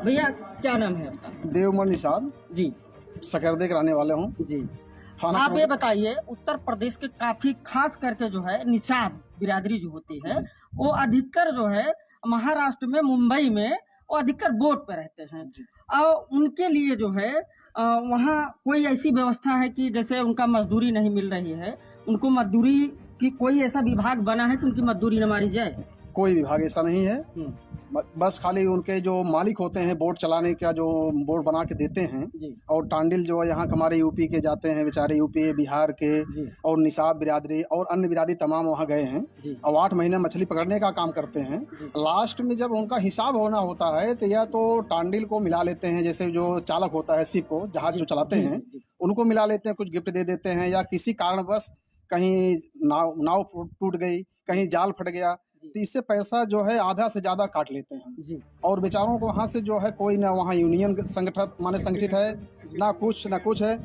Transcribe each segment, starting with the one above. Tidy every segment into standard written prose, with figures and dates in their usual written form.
भैया क्या नाम है आपका? देवमन निषाद जी सकरदे के रहने वाले हूँ जी। आप ये बताइए, उत्तर प्रदेश के काफी खास करके जो है निषाद बिरादरी जो होती है वो अधिकतर जो है महाराष्ट्र में, मुंबई में वो अधिकतर बोट पे रहते हैं और उनके लिए जो है वहाँ कोई ऐसी व्यवस्था है कि जैसे उनका मजदूरी नहीं मिल रही है, उनको मजदूरी की कोई ऐसा विभाग बना है कि उनकी मजदूरी न मारी जाए? कोई विभाग ऐसा नहीं है, बस खाली उनके जो मालिक होते हैं बोट चलाने का जो बोट बना के देते हैं और टांडिल जो है यहाँ हमारे यूपी के जाते हैं बेचारे, यूपी बिहार के और निषाद बिरादरी और अन्य बिरादरी तमाम वहाँ गए हैं और 8 महीने मछली पकड़ने का काम करते हैं। लास्ट में जब उनका हिसाब होना होता है तो या तो टांडिल को मिला लेते हैं, जैसे जो चालक होता है शिप को, जहाज जो चलाते हैं उनको मिला लेते हैं, कुछ गिफ्ट दे देते हैं, या किसी कारणवश कहीं नाव टूट गई, कहीं जाल फट गया तो इससे पैसा जो है आधा से ज्यादा काट लेते हैं और बेचारों को वहाँ से जो है कोई ना वहाँ यूनियन संगठित है ना कुछ है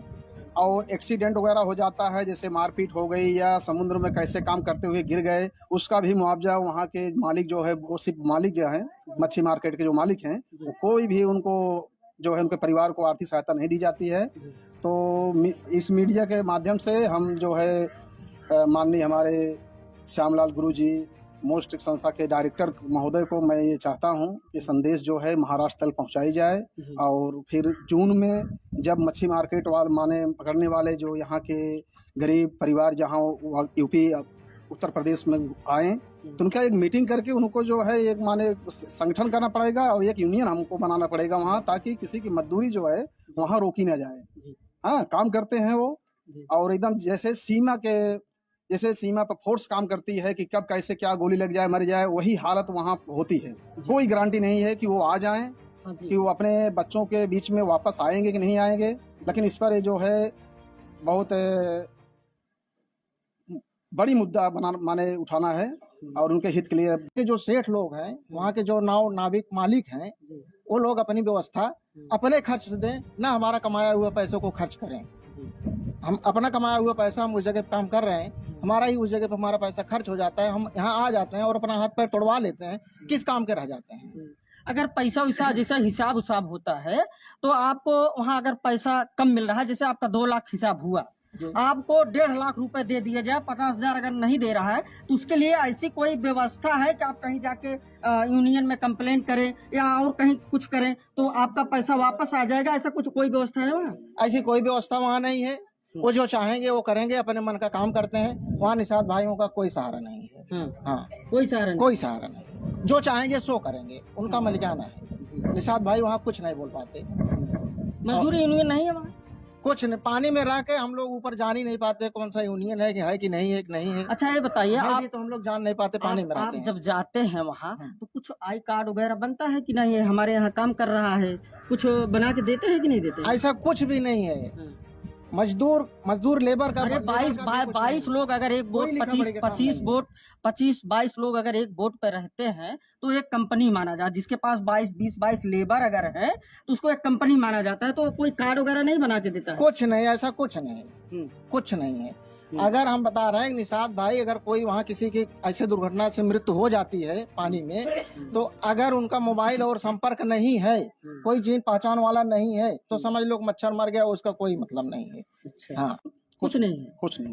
और एक्सीडेंट वगैरह हो जाता है, जैसे मारपीट हो गई या समुद्र में कैसे काम करते हुए गिर गए, उसका भी मुआवजा वहाँ के मालिक जो है, वो सिर्फ मालिक जो है मच्छी मार्केट के जो मालिक हैं वो कोई भी उनको जो है उनके परिवार को आर्थिक सहायता नहीं दी जाती है। तो इस मीडिया के माध्यम से हम जो है माननीय हमारे श्यामलाल गुरुजी मोस्ट संस्था के डायरेक्टर महोदय को मैं ये चाहता हूँ कि संदेश जो है महाराष्ट्र तक पहुँचाई जाए और फिर जून में जब मच्छी मार्केट वाले पकड़ने वाले जो यहाँ के गरीब परिवार जहाँ यूपी उत्तर प्रदेश में आए तो उनका एक मीटिंग करके उनको जो है एक संगठन करना पड़ेगा और एक यूनियन हमको बनाना पड़ेगा वहाँ, ताकि किसी की मजदूरी जो है वहाँ रोकी ना जाए। हाँ, काम करते हैं वो और एकदम जैसे सीमा पर फोर्स काम करती है कि कब कैसे क्या गोली लग जाए मर जाए, वही हालत वहाँ होती है। कोई गारंटी नहीं है कि वो आ जाएं, कि वो अपने बच्चों के बीच में वापस आएंगे कि नहीं आएंगे, लेकिन इस पर जो है बहुत बड़ी मुद्दा उठाना है और उनके हित के लिए जो सेठ लोग हैं, वहाँ के जो नाविक मालिक हैं, वो लोग अपनी व्यवस्था अपने खर्च से दें, ना हमारा कमाया हुआ पैसों को खर्च करें। हम अपना कमाया हुआ पैसा हम उस जगह काम कर रहे हैं, हमारा ही उस जगह पर हमारा पैसा खर्च हो जाता है, हम यहाँ आ जाते हैं और अपना हाथ पैर तोड़वा लेते हैं, किस काम के रह जाते हैं। अगर पैसा वैसा जैसा हिसाब उसाब होता है तो आपको वहाँ अगर पैसा कम मिल रहा है, जैसे आपका 2 लाख हिसाब हुआ, आपको 1.5 लाख रुपए दे दिया जाए, 50,000 अगर नहीं दे रहा है तो उसके लिए ऐसी कोई व्यवस्था है कि आप कहीं जाके यूनियन में कंप्लेन करें या और कहीं कुछ करें तो आपका पैसा वापस आ जाएगा? ऐसा कुछ कोई व्यवस्था है वहाँ? ऐसी कोई व्यवस्था वहाँ नहीं है। वो जो चाहेंगे वो करेंगे, अपने मन का काम करते हैं। वहाँ निषाद भाइयों का कोई सहारा नहीं है। हाँ, कोई सहारा नहीं। जो चाहेंगे सो करेंगे, उनका मलिकाना है। निषाद भाई वहाँ कुछ नहीं बोल पाते। मजदूरी यूनियन नहीं है वहाँ, कुछ नहीं। पानी में रह के हम लोग ऊपर जान ही नहीं पाते कौन सा यूनियन है कि नहीं है। अच्छा ये बताइए, आप तो हम लोग जान नहीं पाते पानी में रहते हैं। जब जाते हैं वहाँ तो कुछ आई कार्ड वगैरह बनता है कि नहीं, हमारे यहाँ काम कर रहा है, कुछ बना के देते हैं कि नहीं देते? ऐसा कुछ भी नहीं है। मजदूर लेबर का 22 लोग अगर एक बोट 25-22 लोग अगर एक बोट पे रहते हैं तो एक कंपनी माना जाता है। जिसके पास 22 लेबर अगर है तो उसको एक कंपनी माना जाता है। तो कोई कार्ड वगैरह नहीं बना के देता है? कुछ नहीं, ऐसा कुछ नहीं है। अगर हम बता रहे हैं निषाद भाई, अगर कोई वहाँ किसी की ऐसे दुर्घटना से मृत्यु हो जाती है पानी में, तो अगर उनका मोबाइल और संपर्क नहीं है, कोई जीन पहचान वाला नहीं है, तो समझ लो मच्छर मर गया, उसका कोई मतलब नहीं है। हाँ, कुछ नहीं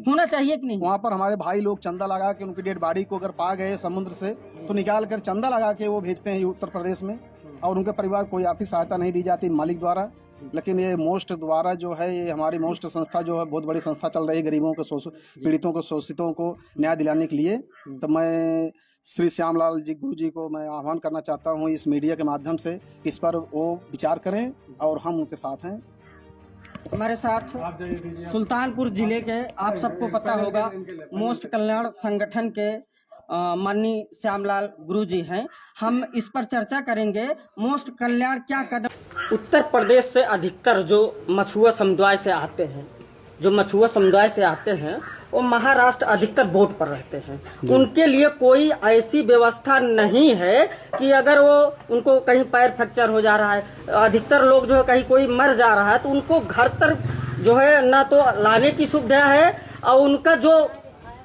होना चाहिए कि नहीं? वहाँ पर हमारे भाई लोग चंदा लगा के उनकी डेड बॉडी को अगर पा गए समुद्र से तो निकाल कर चंदा लगा के वो भेजते हैं उत्तर प्रदेश में और उनके परिवार कोई आर्थिक सहायता नहीं दी जाती मालिक द्वारा। लेकिन ये मोस्ट द्वारा जो है, ये हमारी मोस्ट संस्था जो है बहुत बड़ी संस्था चल रही है गरीबों को, पीड़ितों को, शोषितों को न्याय दिलाने के लिए। तो मैं श्री श्यामलाल जी गुरु जी को मैं आह्वान करना चाहता हूँ इस मीडिया के माध्यम से, इस पर वो विचार करें और हम उनके साथ हैं। हमारे साथ सुल्तानपुर जिले के, आप सबको पता होगा, मोस्ट कल्याण संगठन के माननीय श्यामलाल गुरुजी हैं। हम इस पर चर्चा करेंगे, मोस्ट कल्याण क्या कदम। उत्तर प्रदेश से अधिकतर जो मछुआ समुदाय से आते हैं वो महाराष्ट्र अधिकतर बोट पर रहते हैं। उनके लिए कोई ऐसी व्यवस्था नहीं है कि अगर वो उनको कहीं पैर फ्रैक्चर हो जा रहा है, अधिकतर लोग जो है कहीं कोई मर जा रहा है तो उनको घर तक जो है ना तो लाने की सुविधा है और उनका जो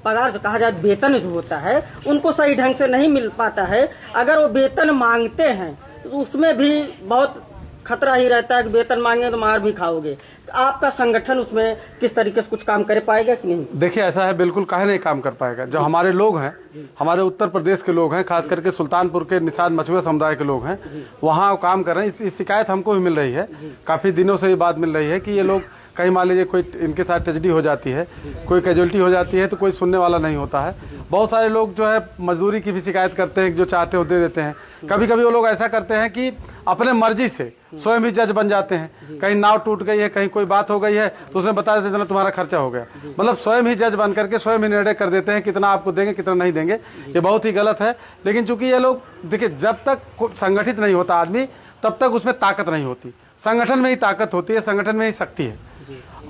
पगार जो कहा जाए वेतन जो होता है उनको सही ढंग से नहीं मिल पाता है। अगर वो वेतन मांगते हैं तो उसमें भी बहुत खतरा ही रहता है कि वेतन मांगे तो मार भी खाओगे। आपका संगठन उसमें किस तरीके से कुछ काम कर पाएगा कि नहीं? देखिए ऐसा है, बिल्कुल काहे नहीं काम कर पाएगा। जो हमारे लोग हैं, हमारे उत्तर प्रदेश के लोग हैं, खास करके सुल्तानपुर के निषाद मछुआ समुदाय के लोग हैं, वहाँ काम कर रहे हैं। इस शिकायत हमको भी मिल रही है, काफ़ी दिनों से ये बात मिल रही है कि ये लोग कहीं मान लीजिए कोई इनके साथ ट्रेजेडी हो जाती है, कोई कैजुअलिटी हो जाती है तो कोई सुनने वाला नहीं होता है। बहुत सारे लोग जो है मजदूरी की भी शिकायत करते हैं, जो चाहते हो दे देते हैं। कभी कभी वो लोग ऐसा करते हैं कि अपने मर्जी से स्वयं ही जज बन जाते हैं। कहीं नाव टूट गई है, कहीं कोई बात हो गई है तो उसमें बता देते हैं तुम्हारा खर्चा हो गया। मतलब स्वयं ही जज बन करके स्वयं ही निर्णय कर देते हैं कितना आपको देंगे कितना नहीं देंगे। ये बहुत ही गलत है। लेकिन चूंकि ये लोग देखिए, जब तक संगठित नहीं होता आदमी तब तक उसमें ताकत नहीं होती। संगठन में ही ताकत होती है, संगठन में ही शक्ति है,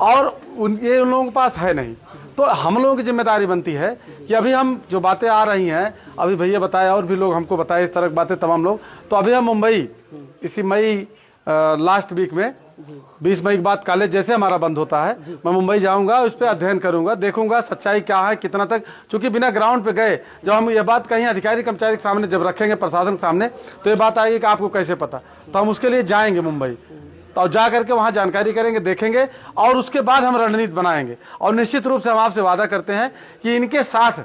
और ये उन लोगों के पास है नहीं। तो हम लोगों की जिम्मेदारी बनती है कि अभी हम जो बातें आ रही हैं, अभी भैया बताया और भी लोग हमको बताए इस तरह की बातें तमाम लोग। तो अभी हम मुंबई इसी मई लास्ट वीक में 20 मई के बाद कॉलेज जैसे हमारा बंद होता है, मैं मुंबई जाऊंगा, उस पर अध्ययन करूंगा, देखूंगा सच्चाई क्या है, कितना तक। चूंकि बिना ग्राउंड पे गए जब हम ये बात कहीं अधिकारी कर्मचारी के सामने जब रखेंगे, प्रशासन के सामने, तो ये बात आएगी कि आपको कैसे पता। तो हम उसके लिए जाएंगे मुंबई, तो जा करके वहाँ जानकारी करेंगे, देखेंगे, और उसके बाद हम रणनीति बनाएंगे। और निश्चित रूप से हम आपसे वादा करते हैं कि इनके साथ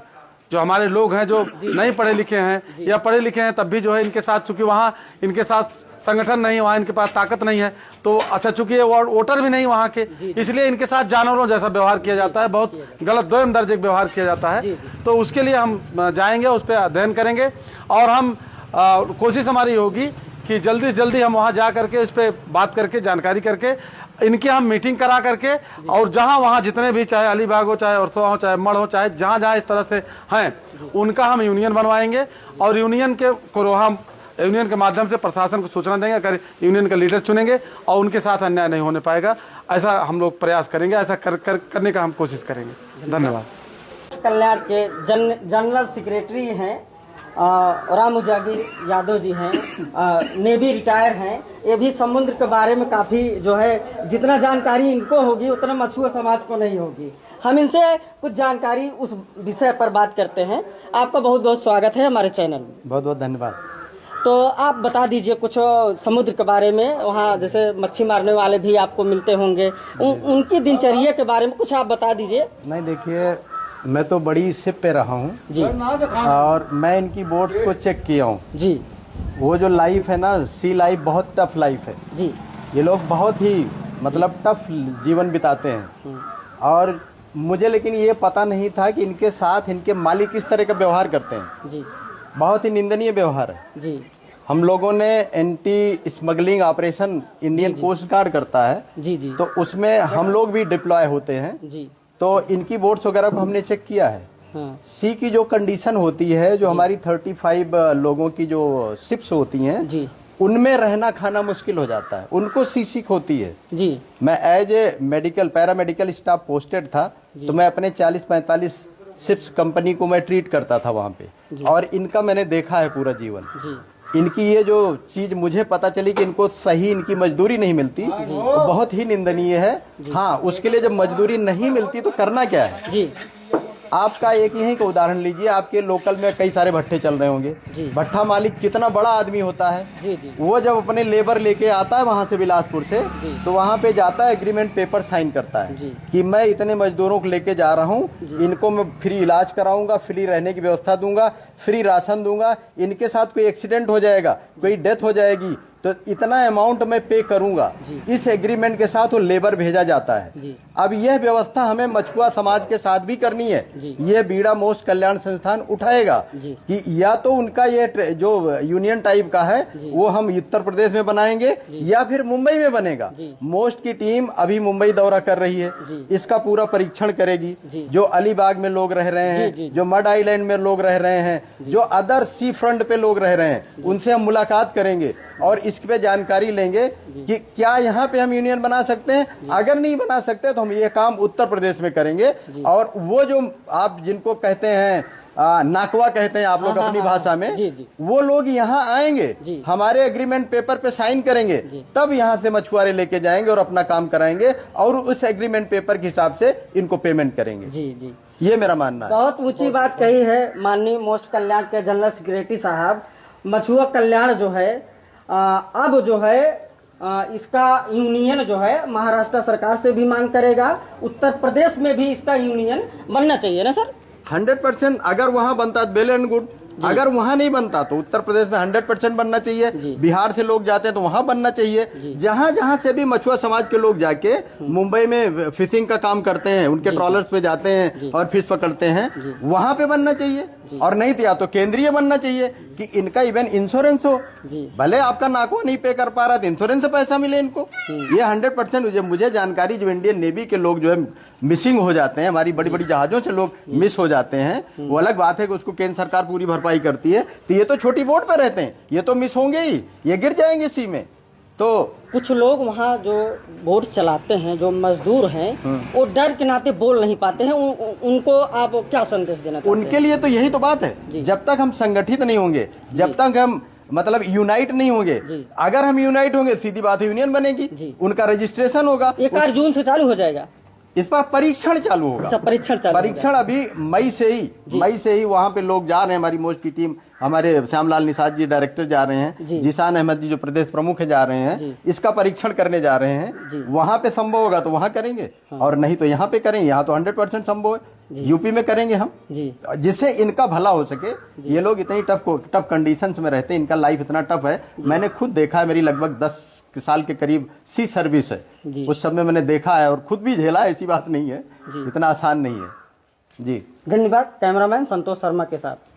जो हमारे लोग हैं, जो नहीं पढ़े लिखे हैं या पढ़े लिखे हैं तब भी जो है इनके साथ, चूंकि वहाँ इनके साथ संगठन नहीं, वहाँ इनके पास ताकत नहीं है, तो अच्छा चूंकि ये वोटर भी नहीं वहाँ के, इसलिए इनके साथ जानवरों जैसा व्यवहार किया जाता है, बहुत गलत दोयम दर्जे का व्यवहार किया जाता है। तो उसके लिए हम जाएंगे, उस पर अध्ययन करेंगे, और हम कोशिश हमारी होगी कि जल्दी से जल्दी हम वहाँ जा करके इस पर बात करके, जानकारी करके, इनकी हम मीटिंग करा करके, और जहाँ वहाँ जितने भी, चाहे अलीबाग हो, चाहे औरसवा हो, चाहे मड़ हो, चाहे जहाँ जहाँ इस तरह से हैं, उनका हम यूनियन बनवाएंगे। और यूनियन के माध्यम से प्रशासन को सूचना देंगे, अगर यूनियन का लीडर चुनेंगे, और उनके साथ अन्याय नहीं होने पाएगा। ऐसा हम लोग प्रयास करेंगे, ऐसा करने का हम कोशिश करेंगे। धन्यवाद। कल्याण के जनरल सेक्रेटरी हैं राम उजागिर यादव जी हैं, नेवी रिटायर हैं। ये भी समुद्र के बारे में काफ़ी जो है, जितना जानकारी इनको होगी उतना मछुआ समाज को नहीं होगी। हम इनसे कुछ जानकारी उस विषय पर बात करते हैं। आपका बहुत बहुत स्वागत है हमारे चैनल में। बहुत बहुत धन्यवाद। तो आप बता दीजिए कुछ समुद्र के बारे में। वहाँ जैसे मच्छी मारने वाले भी आपको मिलते होंगे, उनकी दिनचर्या के बारे में कुछ आप बता दीजिए। नहीं, देखिए, मैं तो बड़ी शिप पे रहा हूँ जी, और मैं इनकी बोट्स को चेक किया हूँ जी। वो जो लाइफ है ना, सी लाइफ, बहुत टफ लाइफ है जी। ये लोग बहुत ही मतलब टफ जीवन बिताते हैं। और मुझे लेकिन ये पता नहीं था कि इनके साथ इनके मालिक किस तरह का व्यवहार करते हैं जी। बहुत ही निंदनीय व्यवहार है जी। हम लोगों ने anti smuggling operation Indian Coast Guard करता है जी जी, तो उसमें हम लोग भी डिप्लॉय होते हैं जी। तो इनकी बोट्स वगैरह को हमने चेक किया है। हाँ। सी की जो कंडीशन होती है, जो हमारी 35 लोगों की जो शिप्स होती हैं जी, उनमें रहना खाना मुश्किल हो जाता है, उनको सीसिक होती है जी। मैं as a medical paramedical staff posted था, तो मैं अपने 40-45 शिप्स कंपनी को मैं ट्रीट करता था वहाँ पे, और इनका मैंने देखा है पूरा जीवन जी। इनकी ये जो चीज मुझे पता चली कि इनको सही इनकी मजदूरी नहीं मिलती, वो बहुत ही निंदनीय है। हाँ, उसके लिए जब मजदूरी नहीं मिलती तो करना क्या है जी। आपका एक यहीं का उदाहरण लीजिए, आपके लोकल में कई सारे भट्टे चल रहे होंगे, भट्टा मालिक कितना बड़ा आदमी होता है जी जी। वो जब अपने लेबर लेके आता है वहां से बिलासपुर से, तो वहां पे जाता है, एग्रीमेंट पेपर साइन करता है कि मैं इतने मजदूरों को लेके जा रहा हूँ, इनको मैं फ्री इलाज कराऊंगा, फ्री रहने की व्यवस्था दूंगा, फ्री राशन दूंगा, इनके साथ कोई एक्सीडेंट हो जाएगा, कोई डेथ हो जाएगी तो इतना अमाउंट मैं पे करूंगा। इस एग्रीमेंट के साथ वो लेबर भेजा जाता है। अब यह व्यवस्था हमें मछुआ समाज के साथ भी करनी है। यह बीड़ा मोस्ट कल्याण संस्थान उठाएगा कि या तो उनका ये जो यूनियन टाइप का है वो हम उत्तर प्रदेश में बनाएंगे या फिर मुंबई में बनेगा। मोस्ट की टीम अभी मुंबई दौरा कर रही है, इसका पूरा परीक्षण करेगी। जो अलीबाग में लोग रह रहे हैं, जो मड आइलैंड में लोग रह रहे हैं, जो अदर सी फ्रंट पे लोग रह रहे हैं, उनसे हम मुलाकात करेंगे और इस पे जानकारी लेंगे कि क्या यहाँ पे हम यूनियन बना सकते हैं। अगर नहीं बना सकते तो हम ये काम उत्तर प्रदेश में करेंगे। और वो जो आप जिनको कहते हैं नाकवा कहते हैं आप लोग अपनी भाषा में, वो लोग यहाँ आएंगे, हमारे एग्रीमेंट पेपर पे साइन करेंगे, तब यहाँ से मछुआरे लेके जाएंगे और अपना काम कराएंगे और उस एग्रीमेंट पेपर के हिसाब से इनको पेमेंट करेंगे जी जी। ये मेरा मानना है। बहुत ऊंची बात कही है माननीय मोस्ट कल्याण के जनरल सेक्रेटरी साहब। मछुआ कल्याण जो है अब जो है इसका यूनियन जो है महाराष्ट्र सरकार से भी मांग करेगा, उत्तर प्रदेश में भी इसका यूनियन बनना चाहिए ना सर? 100%। अगर वहाँ बनता तो वेल एंड गुड, अगर वहाँ नहीं बनता तो उत्तर प्रदेश में 100% बनना चाहिए। बिहार से लोग जाते हैं तो वहाँ बनना चाहिए। जहाँ जहाँ से भी मछुआ समाज के लोग जाके मुंबई में फिशिंग का काम करते हैं, उनके ट्रॉलर्स पे जाते हैं और फिश पकड़ते हैं, वहाँ पे बनना चाहिए। और नहीं तो या तो केंद्रीय बनना चाहिए कि इनका इवन इंश्योरेंस हो, भले आपका नाकवा नहीं पे कर पा रहा तो इंश्योरेंस से पैसा मिले इनको। ये 100% मुझे जानकारी, जो इंडियन नेवी के लोग जो है मिसिंग हो जाते हैं, हमारी बड़ी बड़ी जहाजों से लोग मिस हो जाते हैं, वो अलग बात है कि उसको केंद्र सरकार पूरी भरपाई करती है। तो ये तो छोटी बोट पर रहते हैं, ये तो मिस होंगे ही, ये गिर जाएंगे सी में। तो कुछ लोग वहाँ जो बोट चलाते हैं, जो मजदूर हैं, वो डर के नाते बोल नहीं पाते हैं, उनको आप क्या संदेश देना चाहते हैं? उनके लिए तो यही तो बात है, जब तक हम संगठित नहीं होंगे, जब तक हम मतलब यूनाइट नहीं होंगे, अगर हम यूनाइट होंगे सीधी बात है यूनियन बनेगी, उनका रजिस्ट्रेशन होगा। 1 जून से चालू हो जाएगा, इस पर परीक्षण चालू होगा। अच्छा, परीक्षण अभी मई से ही वहाँ पे लोग जा रहे हैं। हमारी मोस्ट की टीम, हमारे श्यामलाल निषाद जी डायरेक्टर जा रहे हैं, जिसान अहमद जी जो प्रदेश प्रमुख है जा रहे हैं, इसका परीक्षण करने जा रहे हैं। वहाँ पे संभव होगा तो वहाँ करेंगे, और नहीं तो यहाँ पे करेंगे। यहाँ तो 100% संभव है, यूपी में करेंगे हम, जिससे इनका भला हो सके। ये लोग इतनी टफ कंडीशंस में रहते हैं, इनका लाइफ इतना टफ है। मैंने खुद देखा है, मेरी लगभग 10 साल के करीब सी सर्विस है, उस सब में मैंने देखा है और खुद भी झेला, ऐसी बात नहीं है, इतना आसान नहीं है जी। धन्यवाद। कैमरामैन संतोष शर्मा के साथ।